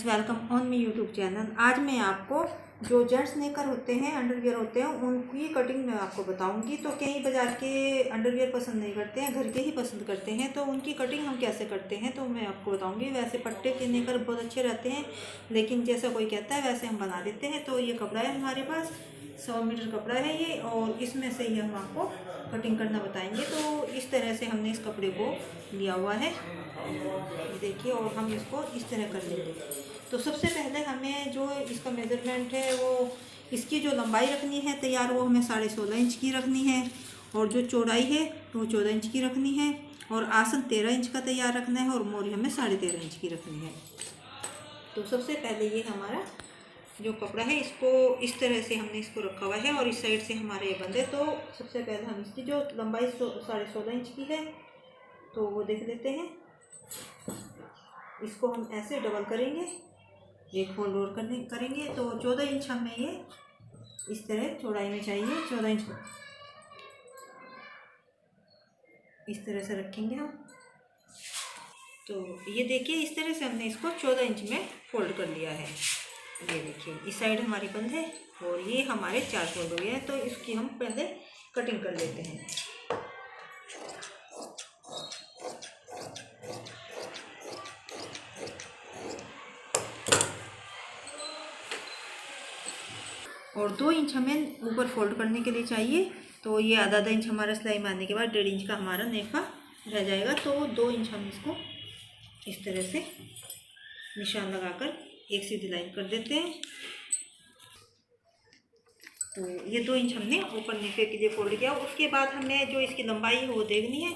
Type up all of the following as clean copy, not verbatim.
Welcome on my YouTube channel. आज मैं आपको जो जेंट्स नेकर होते हैं, अंडरवियर होते हैं, उनकी कटिंग मैं आपको बताऊंगी। तो कई बाज़ार के अंडरवियर पसंद नहीं करते हैं, घर के ही पसंद करते हैं। तो उनकी कटिंग हम कैसे करते हैं तो मैं आपको बताऊंगी। वैसे पट्टे के नेकर बहुत अच्छे रहते हैं, लेकिन जैसा कोई कहता है वैसे हम बना देते हैं। तो ये कपड़ा है हमारे पास, 100 मीटर कपड़ा है ये, और इसमें से ही हम आपको कटिंग करना बताएंगे। तो इस तरह से हमने इस कपड़े को लिया हुआ है, देखिए, और हम इसको इस तरह कर लेंगे। तो सबसे पहले हमें जो इसका मेज़रमेंट है, वो इसकी जो लंबाई रखनी है तैयार, वो हमें 16.5 इंच की रखनी है, और जो चौड़ाई है वो 14 इंच की रखनी है, और आसन 13 इंच का तैयार रखना है, और मोरी हमें 13.5 इंच की रखनी है। तो सबसे पहले ये हमारा जो कपड़ा है, इसको इस तरह से हमने इसको रखा हुआ है, और इस साइड से हमारे ये बंद है। तो सबसे पहले हम इसकी जो लंबाई 16.5 इंच की है, तो वो देख लेते हैं। इसको हम ऐसे डबल करेंगे, एक फोल्ड और करेंगे। तो 14 इंच हमें ये इस तरह चौड़ाई में चाहिए। 14 इंच इस तरह से रखेंगे हम। तो ये देखिए, इस तरह से हमने इसको 14 इंच में फोल्ड कर लिया है। ये देखिए, इस साइड हमारी बंद है, और ये हमारे 4 फोल्ड हो गए हैं। तो इसकी हम पहले कटिंग कर लेते हैं। और 2 इंच हमें ऊपर फोल्ड करने के लिए चाहिए। तो ये आधा इंच हमारा सिलाई मारने के बाद 1.5 इंच का हमारा नेफा रह जाएगा। तो 2 इंच हम इसको इस तरह से निशान लगाकर एक सीधी लाइन कर देते हैं। तो ये 2 इंच हमने ऊपर नेफे के लिए फोल्ड किया। उसके बाद हमें जो इसकी लंबाई है वो देखनी है।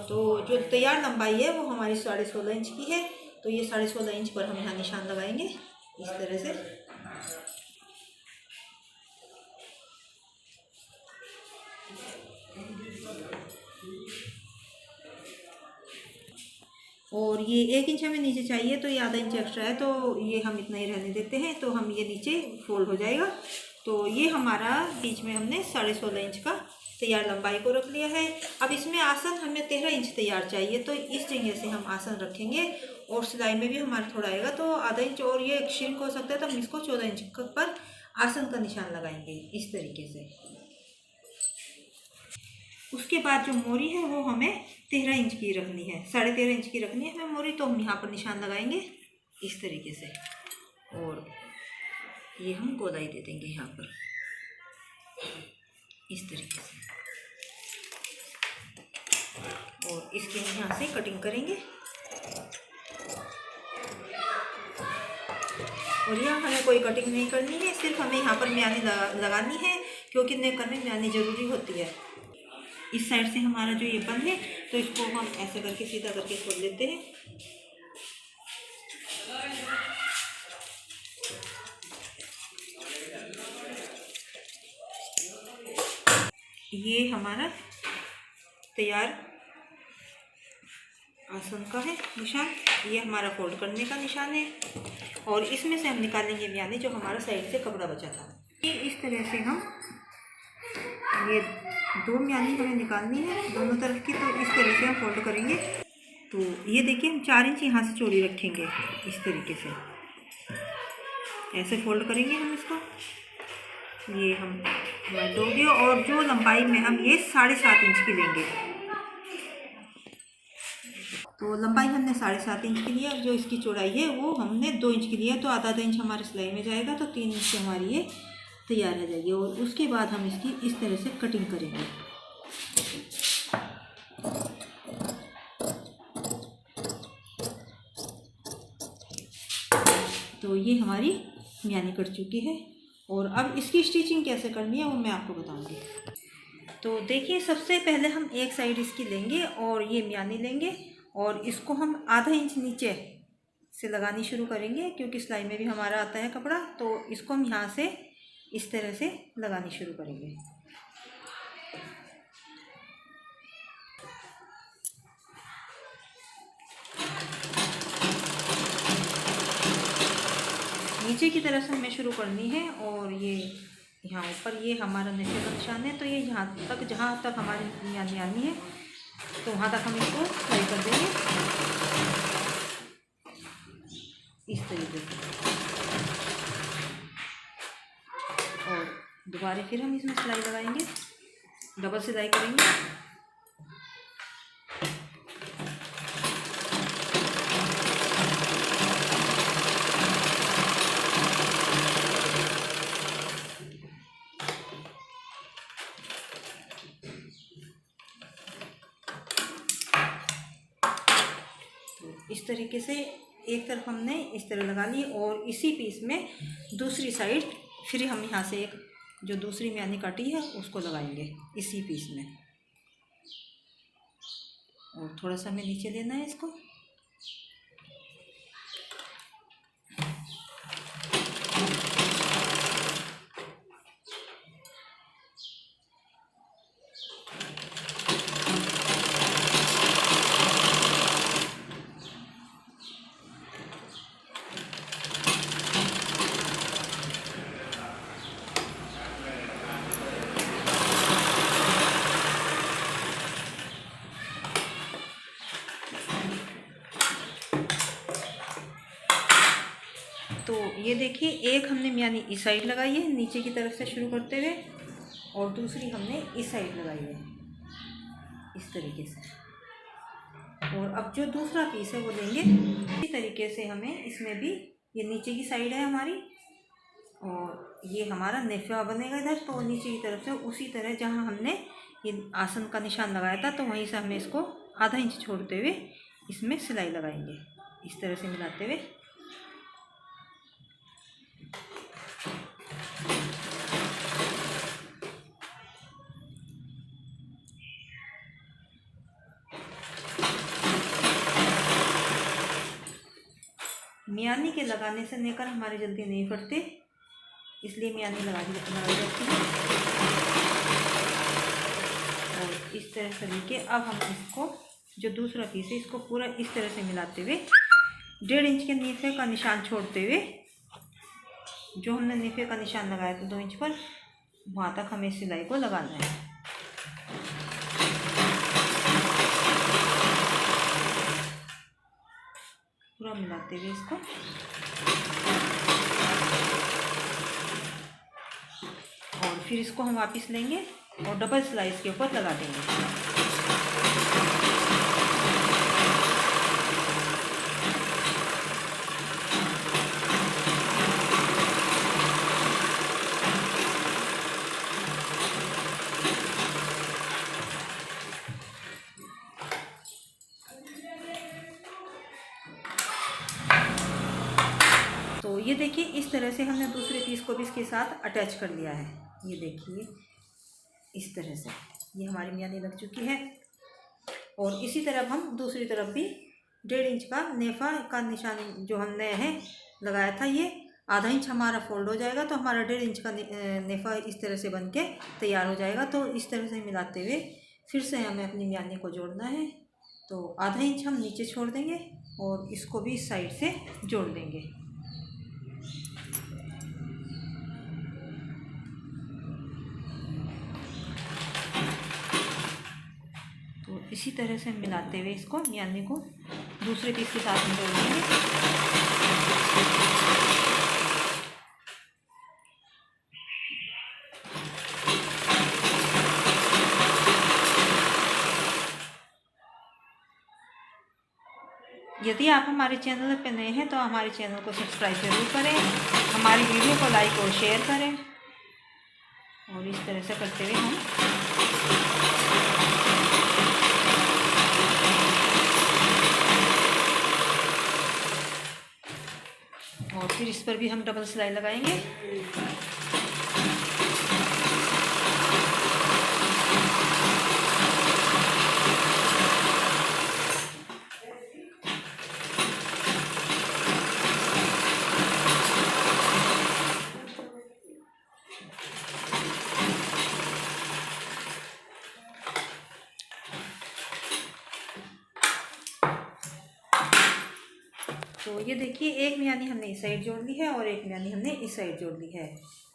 तो जो तैयार लंबाई है वो हमारी 16.5 इंच की है। तो ये 16.5 इंच पर हम यहाँ निशान लगाएंगे इस तरह से। और ये 1 इंच हमें नीचे चाहिए, तो ये आधा इंच एक्स्ट्रा है, तो ये हम इतना ही रहने देते हैं। तो हम ये नीचे फोल्ड हो जाएगा। तो ये हमारा बीच में हमने 16.5 इंच का तैयार लंबाई को रख लिया है। अब इसमें आसन हमें 13 इंच तैयार चाहिए। तो इस जगह से हम आसन रखेंगे, और सिलाई में भी हमारा थोड़ा आएगा, तो आधा इंच और ये श्रिंक हो सकता है। तो हम इसको 14 इंच पर आसन का निशान लगाएंगे इस तरीके से। उसके बाद जो मोरी है वो हमें 13 इंच की रखनी है, 13.5 इंच की रखनी है हमें मोरी। तो हम यहाँ पर निशान लगाएंगे इस तरीके से, और ये हम गोलाई दे देंगे यहाँ पर इस तरीके से, और इसके यहाँ से कटिंग करेंगे। और यहाँ हमें कोई कटिंग नहीं करनी है, सिर्फ हमें यहाँ पर म्यानी लगानी है, क्योंकि नेकर में म्यानी ज़रूरी होती है। इस साइड से हमारा जो ये बंद है, तो इसको हम ऐसे करके सीधा करके खोल लेते हैं। ये हमारा तैयार आसन का है निशान, ये हमारा फोल्ड करने का निशान है। और इसमें से हम निकालेंगे म्यानी, जो हमारा साइड से कपड़ा बचा था। ये इस तरह से हम ये 2 म्यानी हमें निकालनी है दोनों तरफ की। तो इस तरह से हम फोल्ड करेंगे। तो ये देखिए, हम 4 इंच यहाँ से चौड़ी रखेंगे इस तरीके से, ऐसे फोल्ड करेंगे हम इसको। ये हम दोगे, और जो लंबाई में हम ये 7.5 इंच की लेंगे। तो लंबाई हमने 7.5 इंच की लिया। जो इसकी चौड़ाई है वो हमने 2 इंच की लिया। तो आधा इंच हमारे सिलाई में जाएगा, तो 3 इंच से हमारी ये तैयार हो जाएगी। और उसके बाद हम इसकी इस तरह से कटिंग करेंगे। तो ये हमारी म्यानी कट चुकी है, और अब इसकी स्टिचिंग कैसे करनी है वो मैं आपको बताऊंगी। तो देखिए, सबसे पहले हम एक साइड इसकी लेंगे, और ये म्यानी लेंगे, और इसको हम आधा इंच नीचे से लगानी शुरू करेंगे, क्योंकि सिलाई में भी हमारा आता है कपड़ा। तो इसको हम यहाँ से इस तरह से लगानी शुरू करेंगे। नीचे की तरफ से हमें शुरू करनी है, और ये यहाँ ऊपर ये हमारा नीचे का निशान है। तो ये यहाँ तक, जहाँ तक हमारी म्यानी आनी है, तो वहाँ तक हम इसको सिलाई कर देंगे। इस तरीके से। और दोबारा फिर हम इसमें सिलाई लगाएंगे, डबल सिलाई करेंगे। इस तरीके से एक तरफ हमने इस तरह लगा ली और इसी पीस में दूसरी साइड फिर हम यहाँ से एक जो दूसरी म्यानी काटी है उसको लगाएंगे इसी पीस में। और थोड़ा सा हमें नीचे देना है इसको। तो ये देखिए, एक हमने म्यानी इस साइड लगाई है नीचे की तरफ से शुरू करते हुए, और दूसरी हमने इस साइड लगाई है इस तरीके से। और अब जो दूसरा पीस है वो लेंगे इसी तरीके से। हमें इसमें भी ये नीचे की साइड है हमारी और ये हमारा नेफा बनेगा इधर, तो नीचे की तरफ से उसी तरह जहाँ हमने ये आसन का निशान लगाया था तो वहीं से हमें इसको आधा इंच छोड़ते हुए इसमें सिलाई लगाएंगे इस तरह से मिलाते हुए। म्यानी के लगाने से नेकर हमारे जल्दी नहीं फटते, इसलिए म्यानी लगाई जाती है। और इस तरह से लेके अब हम इसको जो दूसरा पीस है इसको पूरा इस तरह से मिलाते हुए 1.5 इंच के नेफे का निशान छोड़ते हुए, जो हमने नेफे का निशान लगाया था 2 इंच पर, वहाँ तक हमें सिलाई को लगाना है। पूरा मिलाते हुए इसको। और फिर इसको हम वापस लेंगे और डबल सिलाई इसके ऊपर लगा देंगे। तो ये देखिए, इस तरह से हमने दूसरे पीस को भी इसके साथ अटैच कर लिया है। ये देखिए इस तरह से ये हमारी म्यानी लग चुकी है। और इसी तरह हम दूसरी तरफ भी 1.5 इंच का नेफा का निशान जो हमने है लगाया था, ये आधा इंच हमारा फोल्ड हो जाएगा तो हमारा 1.5 इंच का नेफा इस तरह से बन के तैयार हो जाएगा। तो इस तरह से मिलाते हुए फिर से हमें अपनी म्यानी को जोड़ना है। तो आधा इंच हम नीचे छोड़ देंगे और इसको भी इस साइड से जोड़ देंगे। तो इसी तरह से मिलाते हुए इसको म्यानी को दूसरे पीस के साथ में जोड़ देंगे। यदि आप हमारे चैनल पर नए हैं तो हमारे चैनल को सब्सक्राइब जरूर करें, हमारी वीडियो को लाइक और शेयर करें। और इस तरह से करते हुए हम और फिर इस पर भी हम डबल सिलाई लगाएंगे। तो ये देखिए, एक म्यानी हमने इस साइड जोड़ ली है और एक म्यानी हमने इस साइड जोड़ ली है।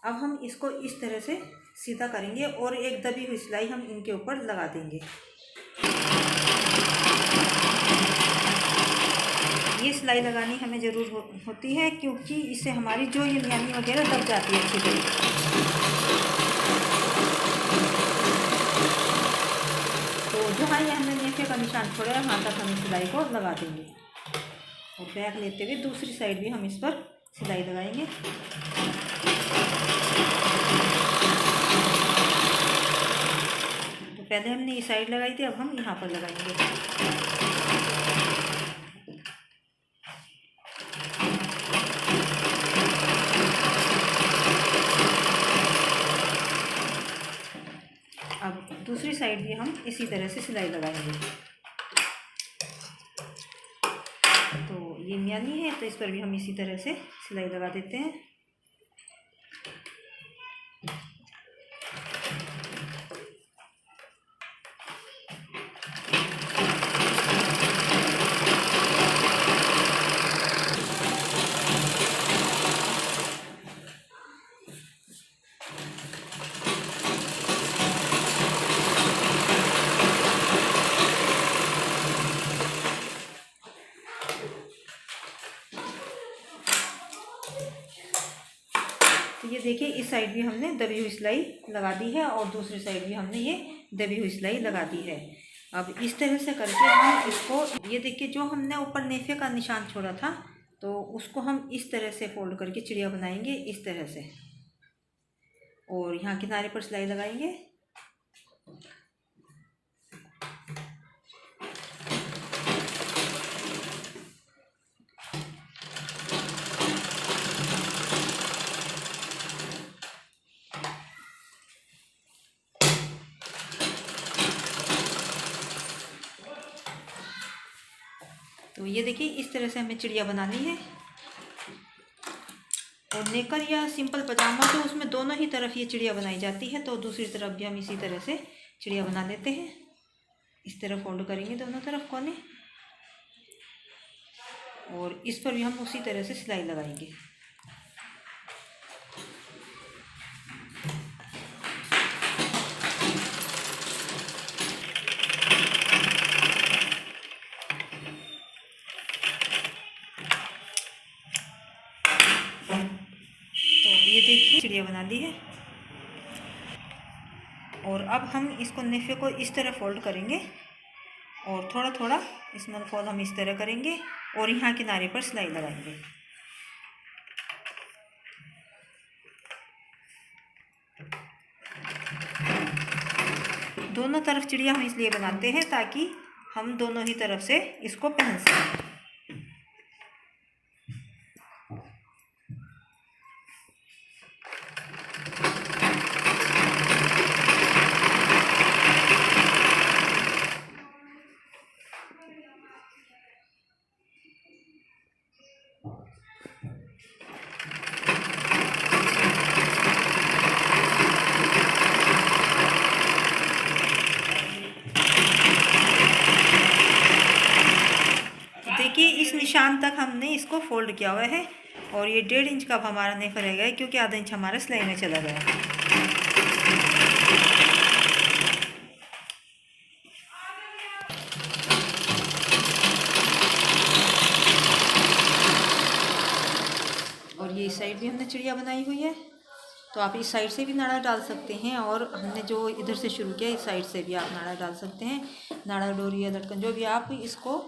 अब हम इसको इस तरह से सीधा करेंगे और एक दबी हुई सिलाई हम इनके ऊपर लगा देंगे। ये सिलाई लगानी हमें ज़रूर होती है, क्योंकि इससे हमारी जो ये मियानी वगैरह दब जाती है अच्छी तरीके से। तो जहाँ ये हमने नेफे का निशान छोड़ा है वहाँ तक हम इस सिलाई को लगा देंगे। और बैक लेते हुए दूसरी साइड भी हम इस पर सिलाई लगाएंगे। तो पहले हमने ये साइड लगाई थी, अब हम यहाँ पर लगाएंगे। अब दूसरी साइड भी हम इसी तरह से सिलाई लगाएंगे। तो ये मियानी है तो इस पर भी हम इसी तरह से सिलाई लगा देते हैं। तो ये देखिए इस साइड भी हमने दबी हुई सिलाई लगा दी है और दूसरी साइड भी हमने ये दबी हुई सिलाई लगा दी है। अब इस तरह से करके हम इसको, ये देखिए जो हमने ऊपर नेफे का निशान छोड़ा था तो उसको हम इस तरह से फोल्ड करके चिड़िया बनाएंगे इस तरह से, और यहाँ किनारे पर सिलाई लगाएंगे। तो ये देखिए इस तरह से हमें चिड़िया बनानी है। और नेकर या सिंपल पजामा तो उसमें दोनों ही तरफ ये चिड़िया बनाई जाती है, तो दूसरी तरफ भी हम इसी तरह से चिड़िया बना लेते हैं। इस तरह फोल्ड करेंगे दोनों तरफ कोने, और इस पर भी हम उसी तरह से सिलाई लगाएंगे। चिड़िया बना ली है। और अब हम इसको नेफे को इस तरह फोल्ड करेंगे और थोड़ा थोड़ा इसमें फोल्ड हम इस तरह करेंगे और यहाँ किनारे पर सिलाई लगाएंगे। दोनों तरफ चिड़िया हम इसलिए बनाते हैं ताकि हम दोनों ही तरफ से इसको पहन सकें। देखिए इस निशान तक हमने इसको फोल्ड किया हुआ है और ये 1.5 इंच का अब हमारा नेफा रह गया है, क्योंकि आधा इंच हमारा सिलाई में चला गया। और ये इस साइड भी हमने चिड़िया बनाई हुई है, तो आप इस साइड से भी नाड़ा डाल सकते हैं, और हमने जो इधर से शुरू किया इस साइड से भी आप नाड़ा डाल सकते हैं। नाड़ा, डोरी या लटकन जो भी आप इसको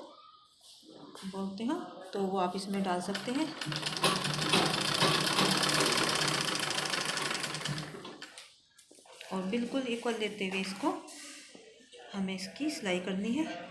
बोलते हो तो वो आप इसमें डाल सकते हैं। और बिल्कुल इक्वल लेते हुए इसको हमें इसकी सिलाई करनी है।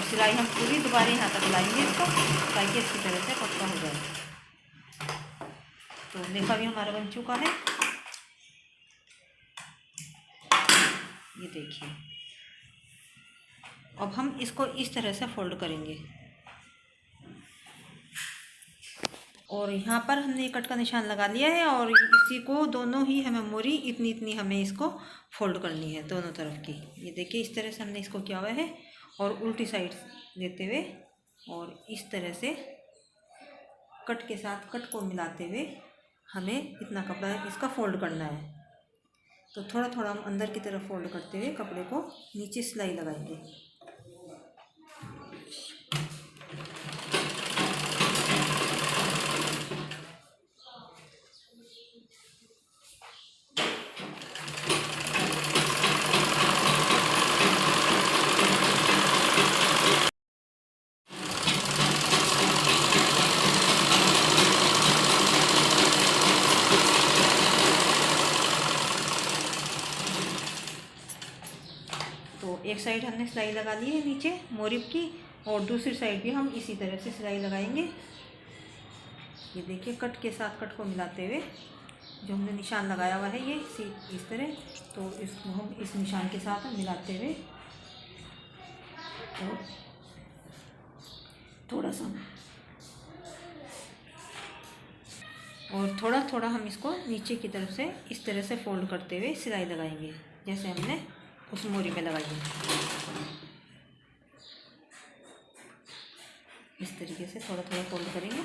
सिलाई हम पूरी दोबारा यहाँ तक लाएंगे इसको, ताकि अच्छी तरह से पक्का हो जाए। तो नेफा भी हमारा बन चुका है, ये देखिए। अब हम इसको इस तरह से फोल्ड करेंगे। और यहाँ पर हमने कट का निशान लगा लिया है और इसी को दोनों ही हमें मोरी इतनी इतनी हमें इसको फोल्ड करनी है दोनों तरफ की। ये देखिए इस तरह से हमने इसको किया हुआ है और उल्टी साइड लेते हुए और इस तरह से कट के साथ कट को मिलाते हुए हमें इतना कपड़ा इसका फोल्ड करना है। तो थोड़ा थोड़ा हम अंदर की तरफ फोल्ड करते हुए कपड़े को नीचे सिलाई लगाएंगे। तो एक साइड हमने सिलाई लगा ली है नीचे मोरी की और दूसरी साइड भी हम इसी तरह से सिलाई लगाएंगे। ये देखिए कट के साथ कट को मिलाते हुए जो हमने निशान लगाया हुआ है ये इस तरह, तो इसको हम इस निशान के साथ मिलाते हुए और थोड़ा थोड़ा हम इसको नीचे की तरफ से इस तरह से फोल्ड करते हुए सिलाई लगाएंगे जैसे हमने उस मोरी में लगाई है। इस तरीके से थोड़ा थोड़ा फोल्ड करेंगे।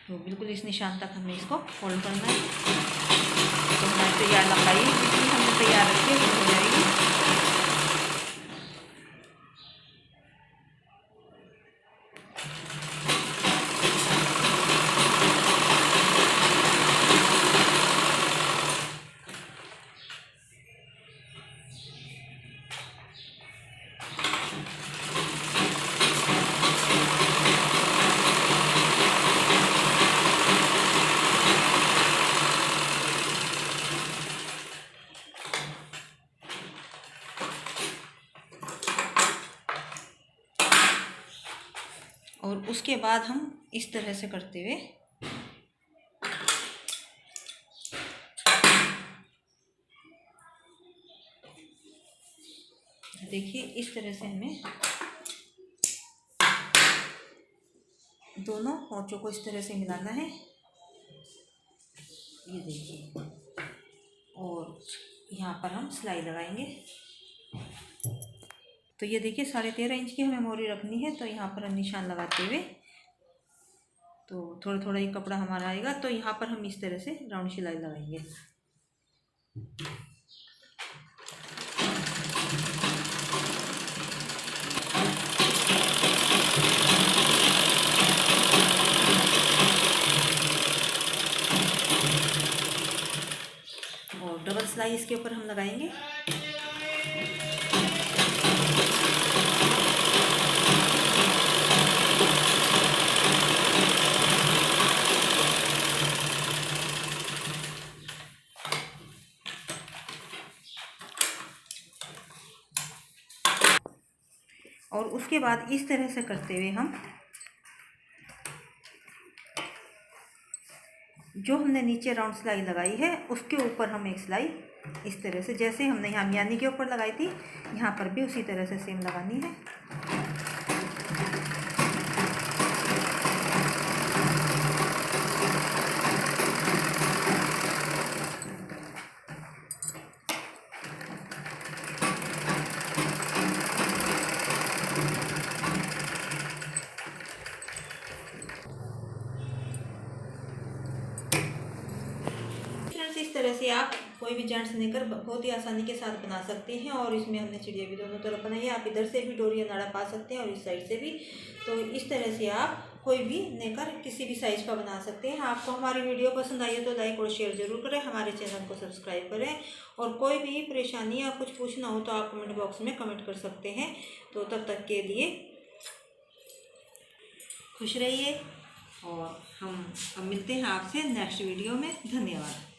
तो बिल्कुल इस निशान तक हमें इसको फोल्ड करना है। तो हमारी तैयार लंबाई जितनी हमने तैयार रखी है वो हो जाएगी। और उसके बाद हम इस तरह से करते हुए देखिए इस तरह से हमें दोनों पोंचों को इस तरह से मिलाना है। ये देखिए और यहाँ पर हम सिलाई लगाएंगे। तो ये देखिए 13.5 इंच की हमें मोरी रखनी है। तो यहाँ पर हम निशान लगाते हुए तो थोड़ा थोड़ा ही कपड़ा हमारा आएगा। तो यहाँ पर हम इस तरह से राउंड सिलाई लगाएंगे। और डबल सिलाई इसके ऊपर हम लगाएंगे। और उसके बाद इस तरह से करते हुए हम जो हमने नीचे राउंड सिलाई लगाई है उसके ऊपर हम एक सिलाई इस तरह से जैसे हमने यहाँ मियानी के ऊपर लगाई थी यहाँ पर भी उसी तरह से सेम लगानी है। इस तरह से आप कोई भी जॉइंट्स लेकर बहुत ही आसानी के साथ बना सकते हैं। और इसमें हमने चिड़िया भी दोनों तरफ बनाई है। आप इधर से भी डोरी या नाड़ा पा सकते हैं और इस साइड से भी। तो इस तरह से आप कोई भी लेकर किसी भी साइज का बना सकते हैं। आपको हमारी वीडियो पसंद आई है तो लाइक और शेयर जरूर करें, हमारे चैनल को सब्सक्राइब करें। और कोई भी परेशानी या कुछ पूछना हो तो आप कमेंट बॉक्स में कमेंट कर सकते हैं। तो तब तक के लिए खुश रहिए और हम अब मिलते हैं आपसे नेक्स्ट वीडियो में। धन्यवाद।